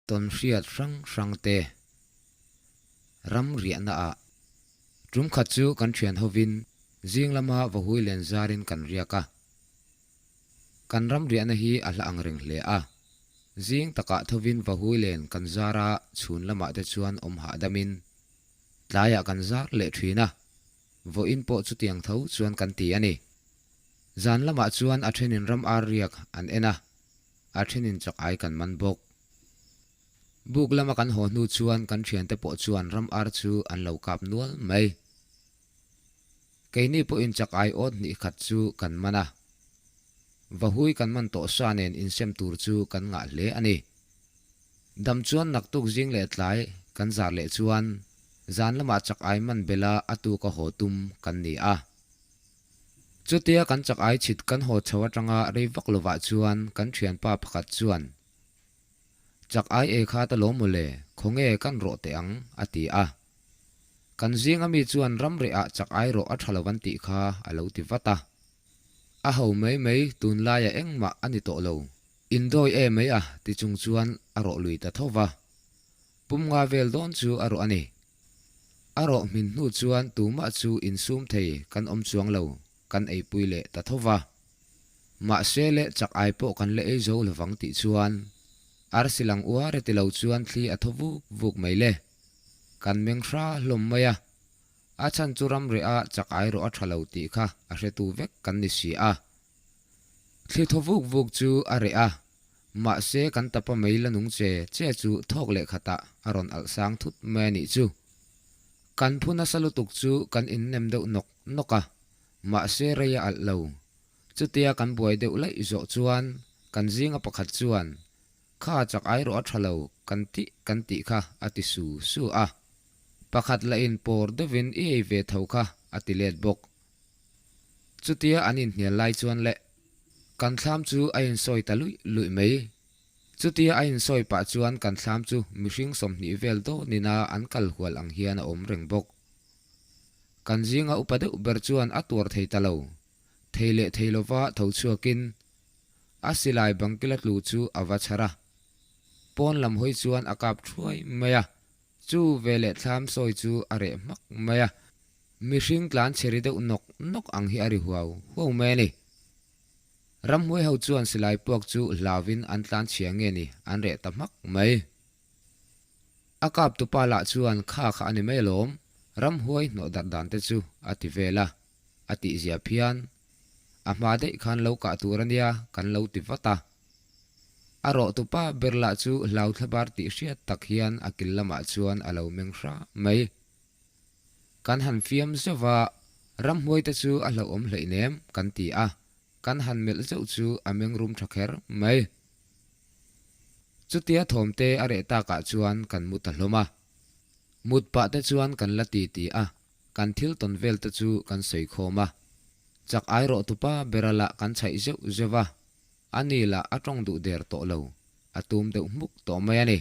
ton hriat rang te ram ria na a trum khat chu kan thian hovin zing lama vahui len zarin kan riaka kan ram ria na hi a hla ang reng hle a zing taka thovin vahui len kan zara chhun lama te chuan om ha damin tlaya kan zar le thina vo in po chu tiang tho chuan kan ti ani zan lama chuan a thenin ram ar riak an ena a thenin chak ai kan man bok buk lama kan ho nu chuan kan thian te po chuan ram ar chu an lo kap nual mai keini po in chak ai ot ni khat chu kan mana vahui kan man to sanen in sem tur chu kan nga le ani dam chuan nak tuk jing le tlai kan zar le chuan zan lama chak ai man bela atu ka ho tum kan ni a chutia kan chak ai chit kan ho chawa tanga reivak lova chuan kan thian pa pakhat chuan chak ai e kha ta lo mule khonge kan ro te ang ati a kan jing ami chuan ram re a chak ai ro a thalawan ti kha alo ti vata a ho mai mai tun la ya engma ani to lo indoi e mai a ti chung chuan a ro lui ta thowa pum nga vel don chu a ro ani a ro min nu chuan tuma chu in sum thei kan om chuang lo kan ei puile ta thowa ma se le chak ai po kan le e zo lawang ti chuan ar silang uar ti lo chuan thli a thovu vuk mai le kan meng thra hlom maya a chan churam re a chak ai ro a thalo ti kha a hre tu vek kan ni si a thli thovuk vuk chu a re a ma se kan tapa mai la nung che chu thok le khata aron al sang thut me ni chu kan phuna salutuk chu kan in nem deuh noka ma se re ya al lo chutia kan buai deuh lai zo chuan kan zinga pakhat chuan kha chak ai ro a thalo kan ti kha ati su a pakhat la in por devin e ve thoka ati let bok chutia anin hnial lai chuan le kan thlam chu a in soi ta lui mai chutia a in soi pa chuan kan thlam chu mihring som ni vel do nina an kal hual ang hian a om reng bok kan zinga upade uber chuan a tur thei ta lo theile theilowa tho chuakin asilai bangkilat lu chu awachara pon lam hoi chuan akap thuai maya chu vele thlam soi chu are mak maya mihring tlan cheri de nok ang hi ari huaw ho me ni ram hoi ho chuan silai puak chu lawin an tlan chiange ni an re ta mak mai akap tu pala chuan kha ani mai lom ram hoi no dar dan te chu ati vela ati zia phian ama de khan lo ka turania kan lo ti vata aro tu pa berla chu lau thabar ti hriat tak hian akil lama chuan alo meng hra mai kan han fiam zawa ram hoi te chu a lo om hlei nem kan ti a kan han mel zau chu ameng rum thakher mai chutia thomte are ta ka chuan kan mut hloma mut pa te chuan kan la ti a kan thil ton vel te chu kan sei khoma chak ai ro tu pa berala kan chai zeu zewa anila atong du der to lo atum de muk to mai ani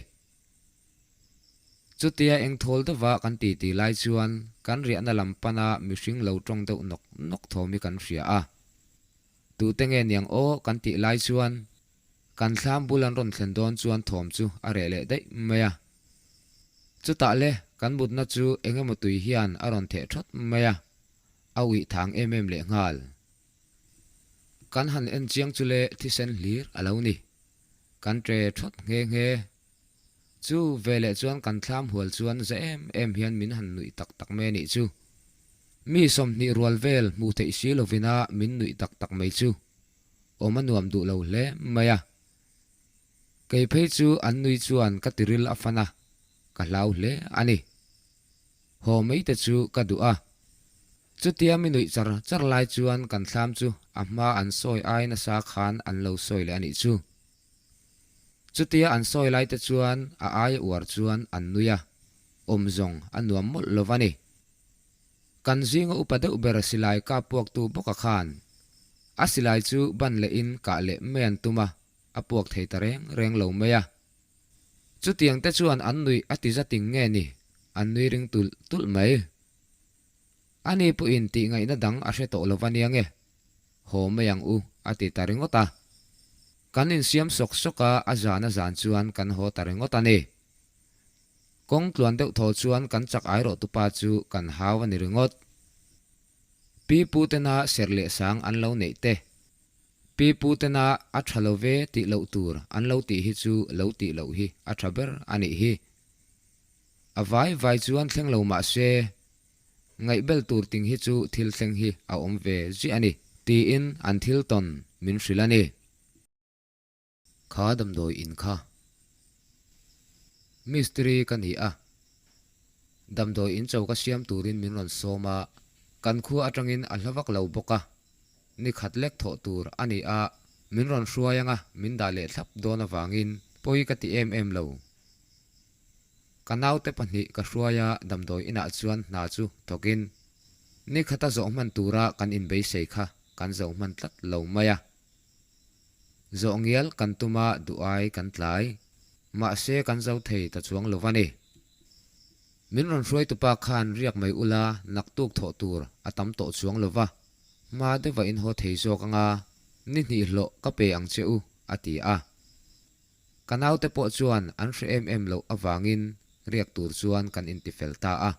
chutia eng thol de wa kan ti lai chuan kan ria na lampana mihring lo tong de nok thomi kan ria a tu tenge niang o kan ti lai chuan kan thlam bulan ron thlen don chuan thom chu are le dei maya chuta le kan mut na chu engemaw tui hian aron the thot maya awi thang em le ngal kan han en chiang chule thi sen hlir alo ni kan tre thot nge chu vele chuan kan thlam hual chuan za em hian min han nui tak me ni chu mi som ni rual vel mu thei si lovina min nui tak mai chu omanuam du lo le maya kei phei chu an nui chuan ka tiril afana ka lau le ani ho mei te chu ka du a chutia mi nui char lai chuan kan thlam chu ama an soi ai na sa khan an lo soi le ani chu chutia an soi lai te chuan a ai uar chuan an nuya om zong anuam mol lovani kan zinga upade uber silai ka puak tu boka khan asilai chu ban le in ka le men tuma apuak thei ta reng lo meya chutiang te chuan an nui ati zating nge ni an nui ring tul mai ani pu in ti ngai na dang a hre to lovani ange ho meyang u ati taringota kan in siam sok soka azana zan chuan kan ho tarengot ani kong tluan deuh tho chuan kan chak ai ro tu pa chu kan haw ani ringot pi putena serle sang an lo nei te pi putena a thalove ti lo tur an lo ti hi chu lo ti lo hi a thaber ani hi avai vai chuan thleng lo ma se ngai bel tur ting hi chu thil thleng hi a om ve ji ani ti in an thil ton min hrilani kha dam doi in kha mystery kan hi a dam doi in chau ka siam turin min ron soma kan khu atangin a hlavak lo boka ni khatlek tho tur ani a min ron hruayanga min da le thlap dona wangin poi ka ti em lo kanau te pani ka hruaya damdoi ina chuan na chu tokin ni khata zo man tura kan in be sei kha kan zo man tlat lo maya zongial kan tuma duai kan tlai ma se kan zo thei ta chuang lovani min ron hruai tu pa khan riak mai ula naktuk tho tur atam to chuang lova ma de va in ho thei zo kanga ni ni lo ka pe ang cheu ati a kanau te po chuan an hre em lo awangin riak tur chuan kan intifel ta a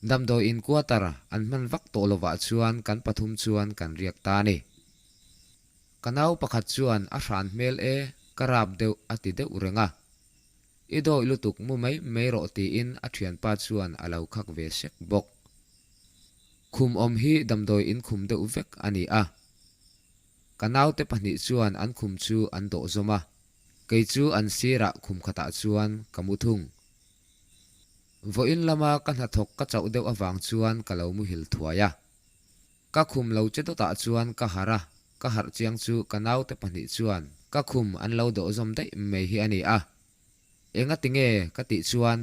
damdoi in quarter an man vak to lova chuan kan pathum chuan kan riak ta ni kanau pakhat chuan a hran mel e karab deu ati deu renga ido ilutuk mu mai meiro ti in a thian pa chuan alo khak ve sek bok khum om hi damdoi in khum deu vek ani a kanau te pahni chuan an khum chu an do zoma kei chu an sira khum khata chuan kamuthung vo in lama kan hathok ka chau deuh awang chuan kalo mu hil thuaya ka khum lo che to ta chuan ka hara ka har chiang chu kanau te pahni chuan ka khum an lo do zom dei me hi ani a enga tinge ka ti chuan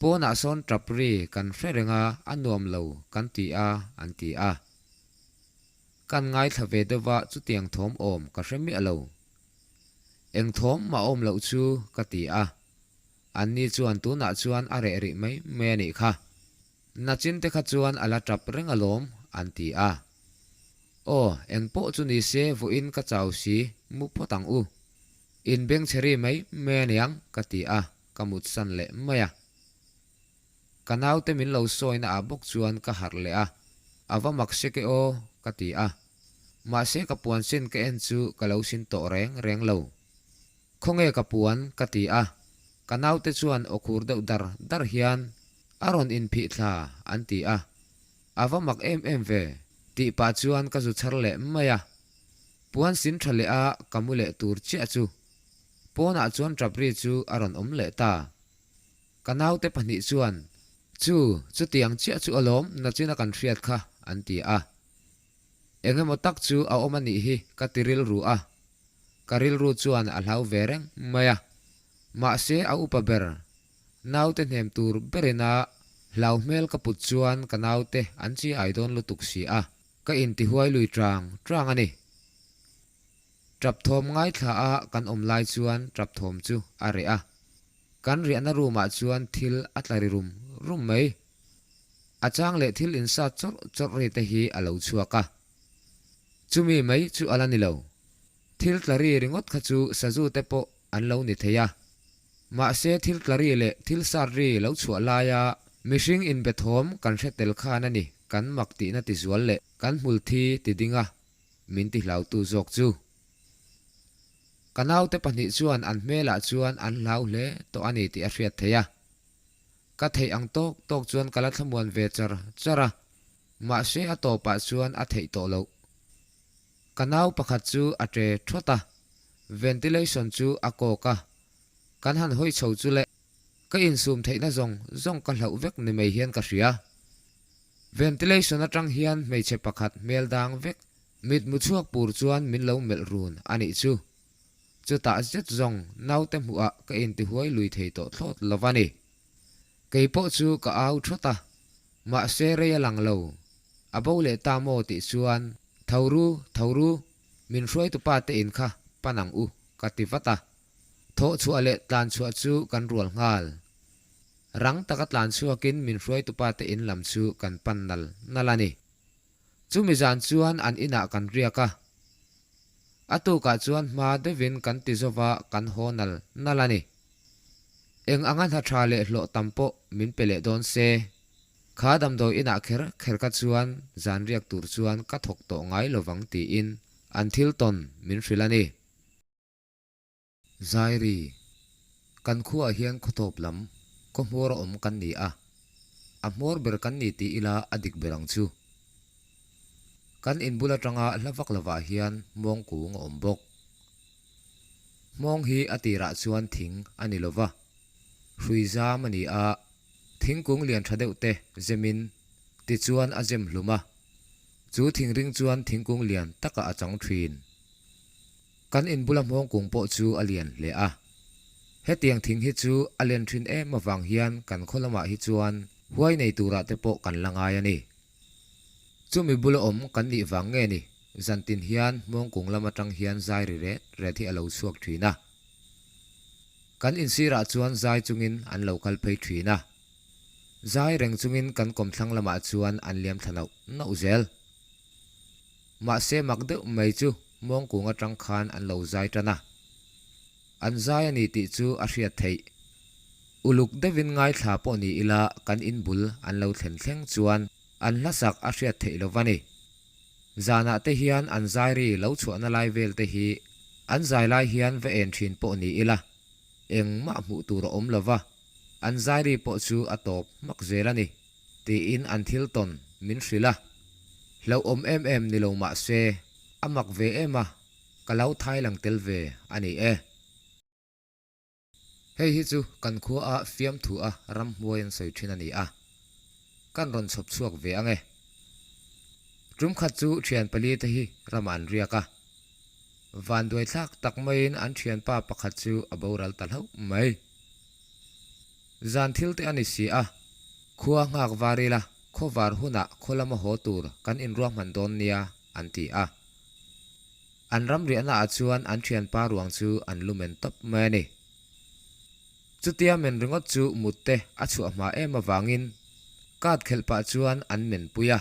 pona son trapri kan hrerenga anuam lo kan ti a an ti a kan ngai thave dewa chu tiang thom om ka hremi alo eng thom ma om lo chu ka ti a an ni chuan tu na chuan are ri mai me ni kha na chin te kha chuan ala trap reng alom an ti a o eng po chu ni se vo in ka chau si mu potang u in beng cheri mai me niang ka ti a kamut san le maya kanau te min lo soina a bok chuan ka har le a awa mak se ke o ka ti a ma se ka puan sin ke en chu ka lo sin to reng lo khonge ka puan ka ti a kanau te chuan okhur deuh dar hian aron in phi thla an ti a awa mak em ve ti pa chuan ka zu char le maya puan sin thale a kamule tur che chu pona chuan trapri chu aron om le ta kanau te pani chuan chu tiang che chu alom na china kan hriat kha an ti a engemaw tak chu a om ani hi ka tiril ru a karil ru chuan a hlau vereng maya ma se a upa ber naute hnem tur berena hlau mel ka put chuan kanaute an chi aidon lutuk si a ka in ti huai lui trang ani trap thom ngai thla a kan om lai chuan trap thom chu are a kan ri ana ruma chuan thil atlari rum mai achang le thil in sa chor re te hi alo chuaka chumi mai chu alani lo thil tlari ringot kha chu sazu te po an lo ni theya ma se thil tlari le thil sar ri lo chua la ya mishing in bethom kan hretel khan ani kan makti na ti zual le kan multhi ti dinga min ti hlau tu zok chu kanau te pani chuan an mela chuan an hlau hle to ani ti a hriat theya ka thei ang tok chuan kala thamuan ve chara ma se a to pa chuan a thei to lo kanau pakhat chu atre thota ventilation chu akoka kan han hoi chho chu le ka in sum theina zong ka hlau vek ni mei hian ka hria ventilation atang hian mei che pakhat mel dang vek mit mu chuak pur chuan min lo mel run ani chu ta zet zong nau te mu a ka in ti huai lui thei to thlot lovani kei po chu ka au thota ma se re lang lo abo le ta mo ti chuan thoru min hruai tu pa te in kha panang u kativata tho chu ale tlan chu chu kan rual ngal rang taka tlan chu akin min hruai tu pa te in lam chu kan pannal nalani chumi zan chuan an ina kan riaka atu ka chuan ma devin kan ti zowa kan honal nalani eng angan ha tha le hlo tampo min pele don se kha dam do ina kher ka chuan zan riak tur chuan ka thok to ngai lowang ti in an thil ton min hrilani zairi kan khuwa hian khotop lam ko hmor om kan ni a hmor ber kan ni ti ila adik berang chu kan in bula tanga lavak lawa hian mong kung om bok mong hi atira chuan thing ani lova hruiza mani a thingkung lian thadeu te zemin ti chuan azem hluma chu thingring chuan thingkung lian taka achang thin kan in bula mong kung po chu alian le a hetiang thing hi chu alian thin e mawang hian kan kholama hi chuan huai nei tura te po kan langai ani chumi bula om kan ni wang nge ni zantin hian mong kung lama tang hian zai re thi alo suak thina kan in sira chuan zai chungin an local phei thina zai reng chungin kan kom thlang lama chuan an liam thanau na uzel ma se makde mai chu mong kung atang khan an lo zai tana an zai ani ti chu a hriat thei uluk devin ngai thla po ni ila kan in bul an lo thlen thleng chuan an lasak a hriat thei lovani zana te hian an zai ri lo chuana lai vel te hi an zai lai hian ve en thin po ni ila eng ma mu tur om lova an zai ri po chu atop mak zelani ti in an thil ton min hrila lo om em ni lo ma se amak ve ema kalau thai lang tel ve ani e hei hi chu kan khu a fiam thu a ram muain sei thin ani a kan ron chhop chuak ve ange rum khat chu thian pali te hi raman riaka van duai thak tak main an thian pa pakhat chu aboral tal ho mai zan thil te ani si a khuwa ngak varila khovar huna kholama ho tur kan in ruam man don nia anti a an ram ri ana chuan an thian pa ruang chu an lumen top mani chutia men ringot chu mutte a chu ma ema wangin kat khelpa chuan an men puya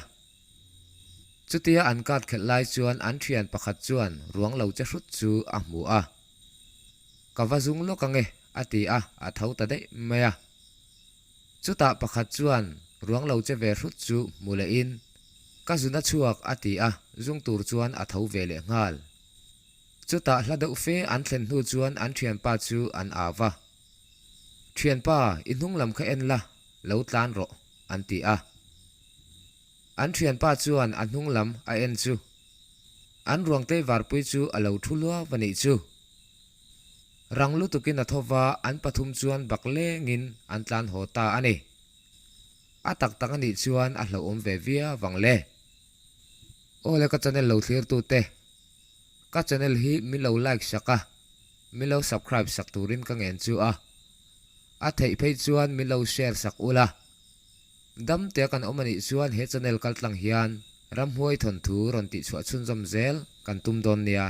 chutia an kat khel lai chuan an thian pakhat chuan ruang lo che hrut chu a mu a kawazung lokange ati a thau ta dei maya chuta pakhat chuan ruang lo che ve hrut chu mula in ka zuna chuak ati a zung tur chuan a thau ve le ngal chuta hladeu fe an thlen hu chuan an thian pa chu an awa thian pa inhung lam kha en la lo tlan ro anti a an thian pa chuan an hnung lam a en chu an ruang te var pui chu alo thulua wani chu ranglu tukin a thowa an pathum chuan bakle ngin an tlan hota ani a tak tak ani chuan a hlo om ve via wangle ole ka channel lo thlir tu te ka channel hi mi lo like saka mi lo subscribe sak turin ka ngen chu a thei phei chuan mi lo share sak ula dam te kan omani chuan he channel kal tlang hian ram huai thon thu ron ti chhuah chhun jom zel kan tum don nia